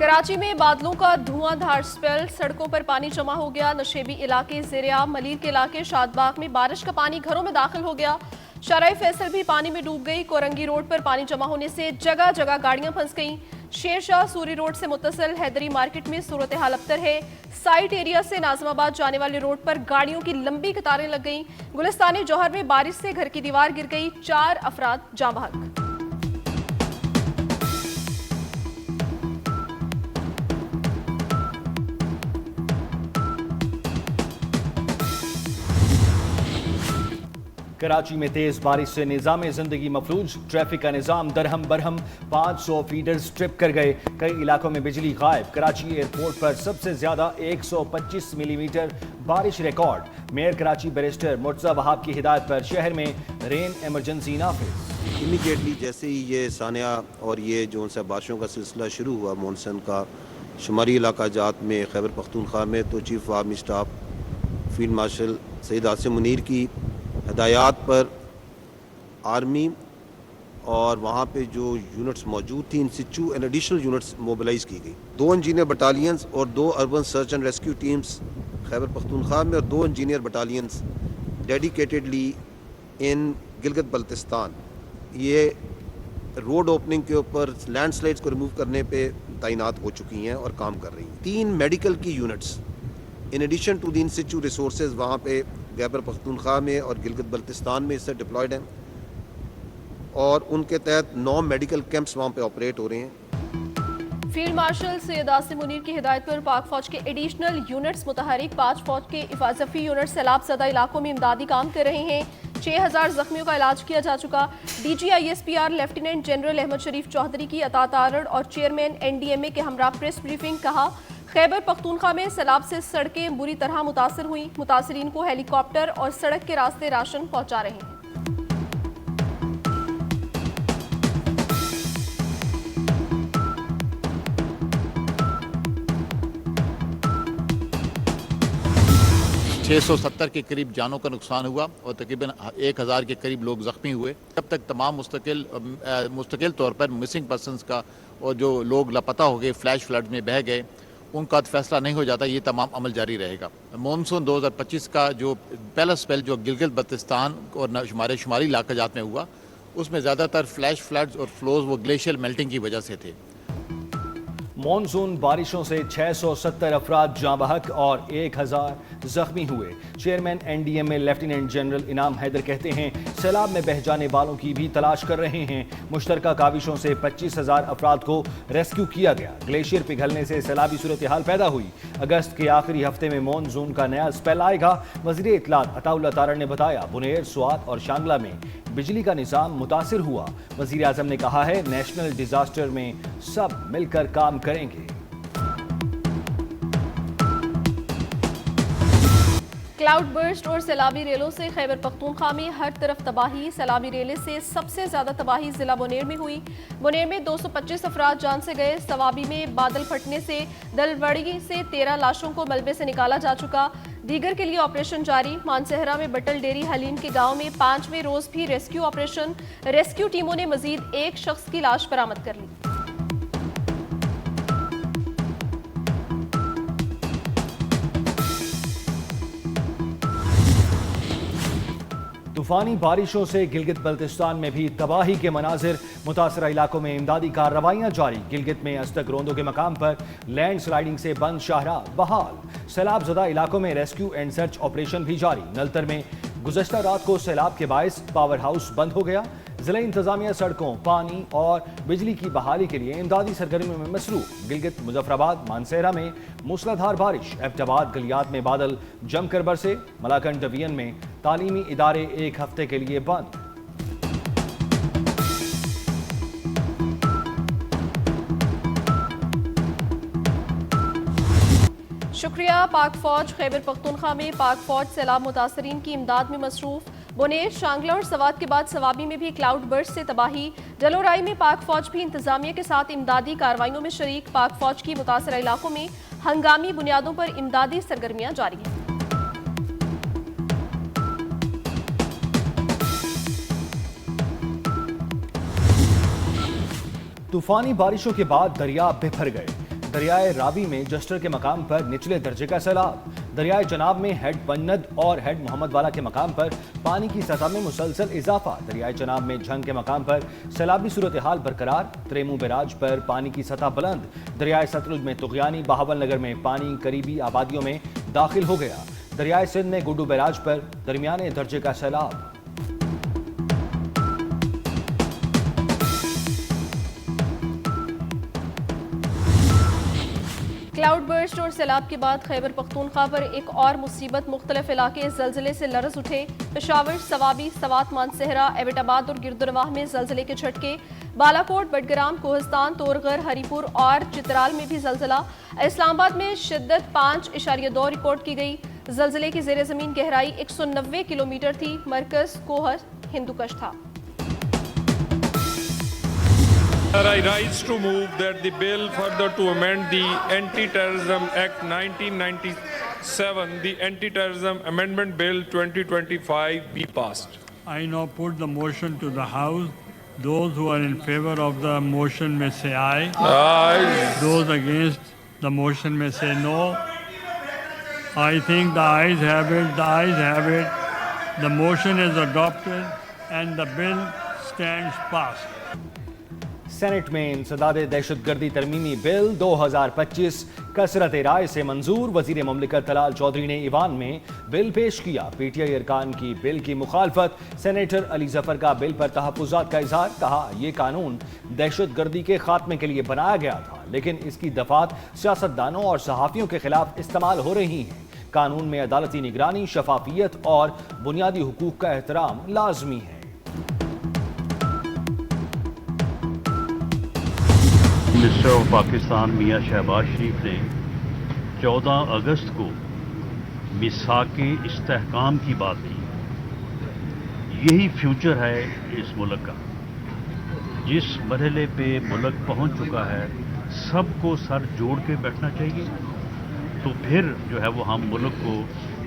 कराची में बादलों का धुआंधार स्पेल, सड़कों पर पानी जमा हो गया। नशेबी इलाके ज़ेरे-आब, मलीर के इलाके शादबाग में बारिश का पानी घरों में दाखिल हो गया। शाहराह फैसल भी पानी में डूब गई। कोरंगी रोड पर पानी जमा होने से जगह जगह गाड़ियां फंस गईं। शेरशाह सूरी रोड से मुत्तसिल हैदरी मार्केट में सूरत हाल अबतर है। साइट एरिया से नाजमाबाद जाने वाले रोड पर गाड़ियों की लंबी कतारें लग गईं। गुलिस्तान जौहर में बारिश से घर की दीवार गिर गई, 4 अफराद जाँ बहक। कराची में तेज बारिश से निज़ाम जिंदगी मफलूज, ट्रैफिक का निज़ाम दरहम बरहम, 500 फीडर्स ट्रिप कर गए। कई इलाकों में बिजली गायब। कराची एयरपोर्ट पर सबसे ज्यादा 125 मिलीमीटर बारिश record. Mayor Karachi barrister Murtaza Wahab की हिदायत पर शहर में रेन इमरजेंसी नाफिज। इमीडिएटली जैसे ही ये सानिया और ये जो सा बारिशों का सिलसिला शुरू हुआ मॉनसून का शुमारी इलाका जात में खैबर पख्तूनख्वा में, तो chief of army staff field marshal Syed Asim Munir की हदायत पर आर्मी और वहाँ पे जो यूनिट्स मौजूद थी इन सिचू एंड एडिशनल यूनिट्स मोबिलाइज की गई। 2 इंजीनियर बटालियंस और 2 urban search and rescue teams Khyber Pakhtunkhwa में और 2 इंजीनियर बटालियंस डेडिकेटेडली इन गिलगित बल्तिस्तान ये रोड ओपनिंग के ऊपर लैंडस्लाइड्स को रिमूव करने पे तैनात हो चुकी हैं और काम कर रही हैं। 3 मेडिकल की units in addition to the in situ resources वहाँ पे खैबर पख्तूनख्वा में और गिलगित बल्तिस्तान में इससे डिप्लॉयड हैं और उनके तहत 9 मेडिकल कैंप्स वहाँ पे ऑपरेट हो रहे हैं। फील्ड मार्शल सैयद आसिम मुनीर की हिदायत पर पाक फौज के एडिशनल यूनिट्स मुतहरिक, 5 फौज के हिफाजती यूनिट सैलाब ज़दा इलाकों में इमदादी काम कर रहे हैं। 6000 जख्मियों का इलाज किया जा चुका। DGISPR लेफ्टिनेंट जनरल अहमद शरीफ चौधरी की अतात आरड़ और चेयरमैन NDMA के हमरा प्रेस ब्रीफिंग। कहा, खैबर पख्तूनख्वा में सैलाब से सड़कें बुरी तरह मुतासर हुई। मुतासरीन को हेलीकॉप्टर और सड़क के रास्ते राशन पहुंचा रहे हैं। $670 के करीब जानों का नुकसान हुआ और तकरीबन 1000 के करीब लोग ज़ख्मी हुए। अब तक तमाम मुस्तकिल तौर पर मिसिंग पर्सनस का और जो लोग लापता हो गए, फ्लैश फ्लड में बह गए, उनका फैसला नहीं हो जाता, ये तमाम अमल जारी रहेगा। मानसून 2025 का जो पहला स्पेल जो गिलगित बल्तिस्तान और हमारे शुमारी इलाका जात में हुआ, उसमें ज़्यादातर फ्लैश फ्लड्स और फ्लोज वो ग्लेशियर मेल्टिंग की वजह से थे। मॉनसून बारिशों से 670 अफराद जाँ बहक और 1000 जख्मी हुए। चेयरमैन NDMA लेफ्टिनेंट जनरल इनाम हैदर कहते हैं सैलाब में बह जाने वालों की भी तलाश कर रहे हैं। मुश्तरका काविशों से 25,000 अफराद को रेस्क्यू किया गया। ग्लेशियर पिघलने से सैलाबी सूरत हाल पैदा हुई। अगस्त के आखिरी हफ्ते में मॉनसून का नया स्पेल आएगा। वज़ीर इत्तलात अताउल्लाह तारड़ ने बताया, बुनेर, स्वात और शांगला में बिजली का निज़ाम मुतासिर हुआ। वज़ीर आज़म ने कहा है नेशनल डिजास्टर में सब मिलकर काम करेंगे। क्लाउड बर्स्ट और सैलाबी रेलों से खैबर पख्तूनख्वा में हर तरफ तबाही। सैलाबी रेले से सबसे ज्यादा तबाही जिला बुनेर में हुई। बुनेर में 225 अफराद जान से गए। सवाबी में बादल फटने से दलवड़ी से 13 लाशों को मलबे से निकाला जा चुका। दीगर के लिए ऑपरेशन जारी। मानसहरा में बटल डेरी हलीम के गांव में 5वें रोज भी रेस्क्यू ऑपरेशन। रेस्क्यू टीमों ने मजीद 1 शख्स की लाश बरामद कर ली। तूफानी बारिशों से गिलगित बल्तिस्तान में भी तबाही के मनाजिर। मुतासरा इलाकों में इमदादी कार्रवाइयां जारी। गिलगित में अस्तक रोंदों के मकाम पर लैंड स्लाइडिंग से बंद शाहराह बहाल। सैलाब ज़दा इलाकों में रेस्क्यू एंड सर्च ऑपरेशन भी जारी। नलतर में गुज़श्ता रात को सैलाब के बायस पावर हाउस बंद हो गया। जिला इंतजामिया सड़कों, पानी और बिजली की बहाली के लिए इमदादी सरगर्मियों में मसरूफ। गिलगित, मुजफ्फराबाद, मानसहरा में मूसलाधार बारिश। एबटाबाद गलियात में बादल जमकर बरसे। मलाकंड डिवीजन में तालीमी इदारे 1 हफ्ते के लिए बंद। शुक्रिया। पाक फौज खैबर पख्तूनख्वा में पाक फौज सैलाब मुतासरीन की इमदाद में मसरूफ। बुनेर, शांगला और सवात के बाद सवाबी में भी क्लाउड बर्स्ट से तबाही। जलोराई में पाक फौज भी इंतजामिया के साथ इमदादी कार्रवाइयों में शरीक। पाक फौज की मुतासरा इलाकों में हंगामी बुनियादों पर इमदादी सरगर्मियां जारी हैं। तूफानी बारिशों के बाद दरिया बिफर गए। दरियाए रावी में जस्टर के मकाम पर निचले दर्जे का सैलाब। दरियाए चनाब में हेड पन्नद और हेड मोहम्मद वाला के मकाम पर पानी की सतह में मुसलसल इजाफा। दरियाए चनाब में झंग के मकाम पर सैलाबी सूरत हाल बरकरार। त्रेमू बैराज पर पानी की सतह बुलंद। दरियाए सतलुज में तुगयानी बहावल नगर में पानी करीबी आबादियों में दाखिल हो गया। दरियाए सिंध में गुड्डू बैराज पर दरमियाने दर्जे का सैलाब। क्लाउड बर्स्ट और सैलाब के बाद खैबर पख्तूनख्वा पर एक और मुसीबत। मुख्तलिफ इलाके जलजिले से लरज उठे। पेशावर, सवाबी, सवात, मानसहरा, एबटाबाद और गिरदुनवाह में जलजिले के झटके। बालाकोट, बडग्राम, कोहिस्तान, तोरगर, हरीपुर और चित्राल में भी जलजिला। इस्लामाबाद में शिद्दत 5.2 रिकॉर्ड की गई। जलजिले की जेर जमीन गहराई 190 किलोमीटर थी। मरकज कोहर हिंदुकश था। I rise to move that the bill further to amend the Anti-Terrorism Act 1997, the Anti-Terrorism Amendment Bill 2025 be passed. I now put the motion to the House. Those who are in favor of the motion may say aye. Aye. Those against the motion may say no. I think the ayes have it. The ayes have it. The motion is adopted and the bill stands passed. Senate में इंसदाद दहशतगर्दी तरमीमी bill 2025 कसरत राय से मंजूर। वजीर ममलिकत तलाल चौधरी ने Ivan में bill पेश किया। पीटीआई अरकान की बिल की मुखालफत। सेनेटर अली जफर का बिल पर तहफ़्फ़ुज़ात का इजहार। कहा, यह कानून दहशतगर्दी के खात्मे के लिए बनाया गया था, लेकिन इसकी दफात सियासतदानों और सहाफ़ियों के खिलाफ इस्तेमाल हो रही हैं। कानून में अदालती निगरानी, शफाफियत और बुनियादी हुकूक का एहतराम लाजमी है। मिनिस्टर ऑफ पाकिस्तान मियां शहबाज शरीफ ने 14 अगस्त को मिसाके इस्तेहकाम की बात की। यही फ्यूचर है इस मुल्क का। जिस मरहले पे मुल्क पहुंच चुका है, सबको सर जोड़ के बैठना चाहिए, तो फिर जो है वो हम मुल्क को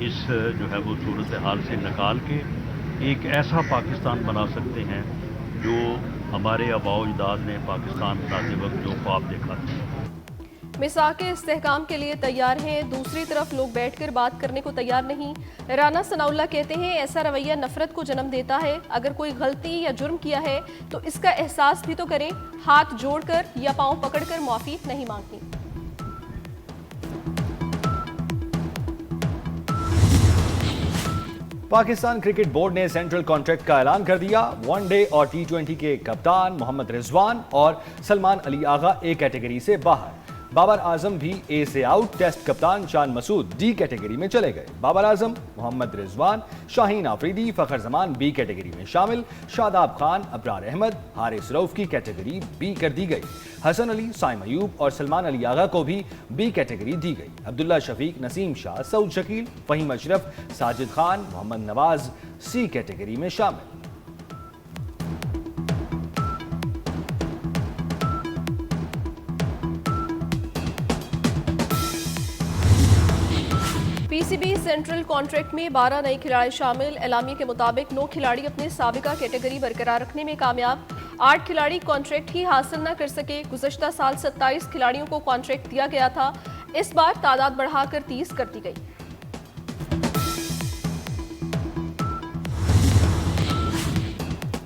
इस जो है वो सूरत हाल से निकाल के एक ऐसा पाकिस्तान बना सकते हैं जो हमारे आबाओ अजदाद ने पाकिस्तान बनाते वक्त जो ख्वाब देखा था। मिसाके इस्तेहकाम के लिए तैयार हैं, दूसरी तरफ लोग बैठकर बात करने को तैयार नहीं। राना सनाउल्लाह कहते हैं, ऐसा रवैया नफरत को जन्म देता है। अगर कोई गलती या जुर्म किया है तो इसका एहसास भी तो करें। हाथ जोड़कर या पांव पकड़कर माफी नहीं मांगनी। पाकिस्तान क्रिकेट बोर्ड ने सेंट्रल कॉन्ट्रैक्ट का ऐलान कर दिया। वनडे और टी20 के कप्तान मोहम्मद रिजवान और सलमान अली आगा ए कैटेगरी से बाहर। बाबर आजम भी ए से आउट। टेस्ट कप्तान शान मसूद डी कैटेगरी में चले गए। बाबर आजम, मोहम्मद रिजवान, शाहीन आफरीदी, फखर जमान बी कैटेगरी में शामिल। शादाब खान, अबरार अहमद, हारिस रऊफ की कैटेगरी बी कर दी गई। हसन अली, साइम अयूब और सलमान अली आगा को भी बी कैटेगरी दी गई। अब्दुल्ला शफीक, नसीम शाह, सऊद शकील, फहीम अशरफ, साजिद खान, मोहम्मद नवाज सी कैटेगरी में शामिल। पीसीबी सेंट्रल कॉन्ट्रैक्ट में 12 नए खिलाड़ी शामिल। एलामी के मुताबिक 9 खिलाड़ी अपने साबिका कैटेगरी बरकरार रखने में कामयाब। 8 खिलाड़ी कॉन्ट्रैक्ट ही हासिल न कर सके। गुज़श्ता साल 27 खिलाड़ियों को कॉन्ट्रैक्ट दिया गया था, इस बार तादाद बढ़ाकर 30 कर दी गई।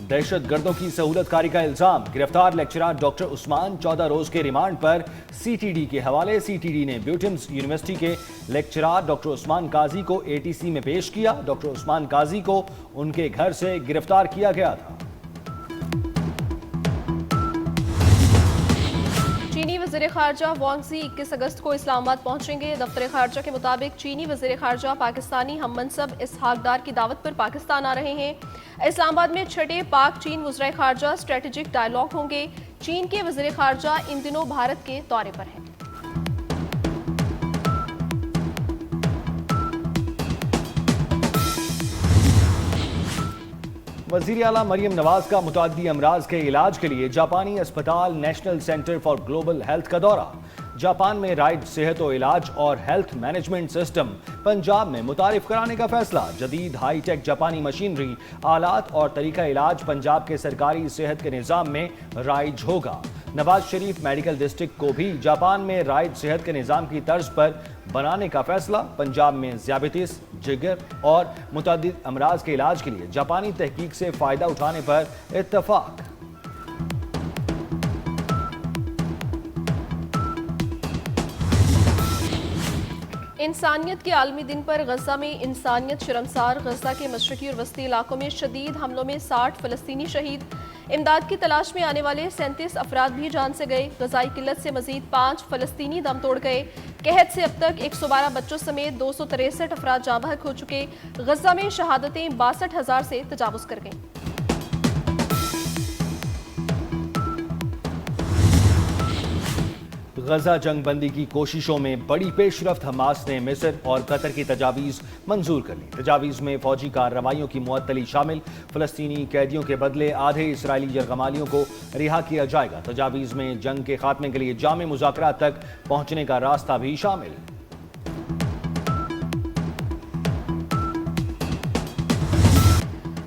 दहशतगर्दों की सहूलतकारी का इल्जाम। गिरफ्तार लेक्चरर डॉक्टर उस्मान 14 रोज के रिमांड पर सीटीडी के हवाले। सीटीडी ने ब्यूटिम्स यूनिवर्सिटी के लेक्चरर डॉक्टर उस्मान काजी को एटीसी में पेश किया। डॉक्टर उस्मान काजी को उनके घर से गिरफ्तार किया गया था। चीनी वज़ीर ख़ारजा वांग ज़ी 21 अगस्त को इस्लामाबाद पहुंचेंगे। दफ्तर ख़ारजा के मुताबिक चीनी वज़ीर ख़ारजा पाकिस्तानी हम मनसब इसहाक डार की दावत पर पाकिस्तान आ रहे हैं। इस्लामाबाद में छठे पाक चीन वज़ीर ख़ारजा स्ट्रेटेजिक डायलॉग होंगे। चीन के वज़ीर ख़ारजा इन दिनों भारत के दौरे पर हैं। वज़ीर आला मरियम नवाज का मुताद्दी अमराज के इलाज के लिए जापानी अस्पताल national centre for global health का दौरा। जापान में राइज सेहत और इलाज और हेल्थ मैनेजमेंट सिस्टम पंजाब में मुतारिफ कराने का फैसला। जदीद हाई टेक जापानी मशीनरी, आलात और तरीका इलाज पंजाब के सरकारी सेहत के निज़ाम में राइज होगा। नवाज शरीफ मेडिकल डिस्ट्रिक्ट को भी जापान में राइट सेहत के निज़ाम की तर्ज पर बनाने का फैसला। पंजाब में ज़ियाबतीस, जिगर और मुतअद्दिद अमराज के इलाज के लिए जापानी तहकीक से फ़ायदा उठाने पर इत्तफाक। इंसानियत के आलमी दिन पर गजा में इंसानियत शर्मसार। गजा के मशरकी और वस्ती इलाकों में शदीद हमलों में 60 फलस्तीनी शहीद। इमदाद की तलाश में आने वाले 37 अफराद भी जान से गए। गजाई किल्लत से मजीद 5 फलस्तीनी दम तोड़ गए। कहत से अब तक 112 बच्चों समेत 263 अफराद जाँ बहक हो चुके। गजा में शहादतें 62,000 से तजावुज़ कर गईं। गजा जंग बंदी की कोशिशों में बड़ी पेशरफ्त। हमास ने मिस्र और कतर की तजावीज़ मंजूर कर ली। तजावीज़ में फौजी कार्रवाइयों की मुअत्तली शामिल। फ़लस्तीनी कैदियों के बदले आधे इसराइली यरगमालियों को रिहा किया जाएगा। तजावीज़ में जंग के खात्मे के लिए जामे मुज़ाकरात तक पहुँचने का रास्ता भी शामिल।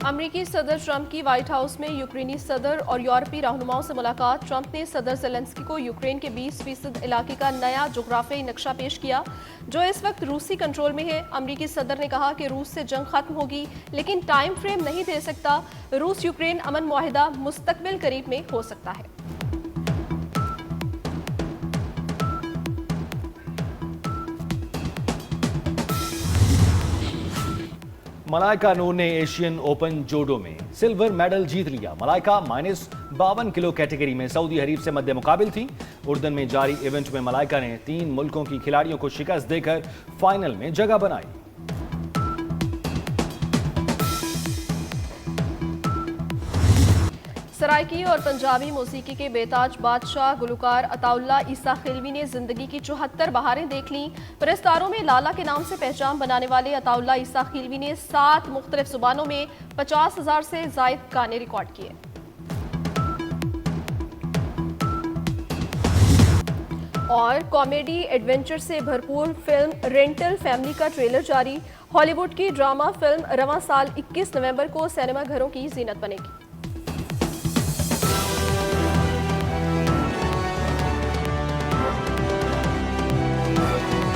अमरीकी सदर ट्रंप की व्हाइट हाउस में यूक्रेनी सदर और यूरोपीय रहनुमाओं से मुलाकात। ट्रंप ने सदर ज़ेलेंस्की को यूक्रेन के 20% इलाके का नया जोग्राफियाई नक्शा पेश किया जो इस वक्त रूसी कंट्रोल में है। अमरीकी सदर ने कहा कि रूस से जंग खत्म होगी लेकिन टाइम फ्रेम नहीं दे सकता। रूस यूक्रेन अमन मुआहिदा मुस्तकबिल करीब में हो सकता है। मलाइका नूर ने एशियन ओपन जूडो में सिल्वर मेडल जीत लिया। मलाइका -52 किलो कैटेगरी में सऊदी हरीफ से मद्दे मुकाबिल थी। उर्दन में जारी इवेंट में मलाइका ने 3 मुल्कों की खिलाड़ियों को शिकस्त देकर फाइनल में जगह बनाई। सराइकी और पंजाबी मौसीकी के बेताज बादशाह गुलकार अताउल्ला ईसा खिलवी ने जिंदगी की 74 बहारें देख लीं। परस्तारों में लाला के नाम से पहचान बनाने वाले अताउल्ला ईसा खिलवी ने 7 मुख्तलिफ जुबानों में 50,000 से जायद गाने रिकॉर्ड किए। और कॉमेडी एडवेंचर से भरपूर फिल्म रेंटल फैमिली का ट्रेलर जारी। हॉलीवुड की ड्रामा फिल्म रवां साल 21 नवंबर को सिनेमा घरों की जीनत बनेगी।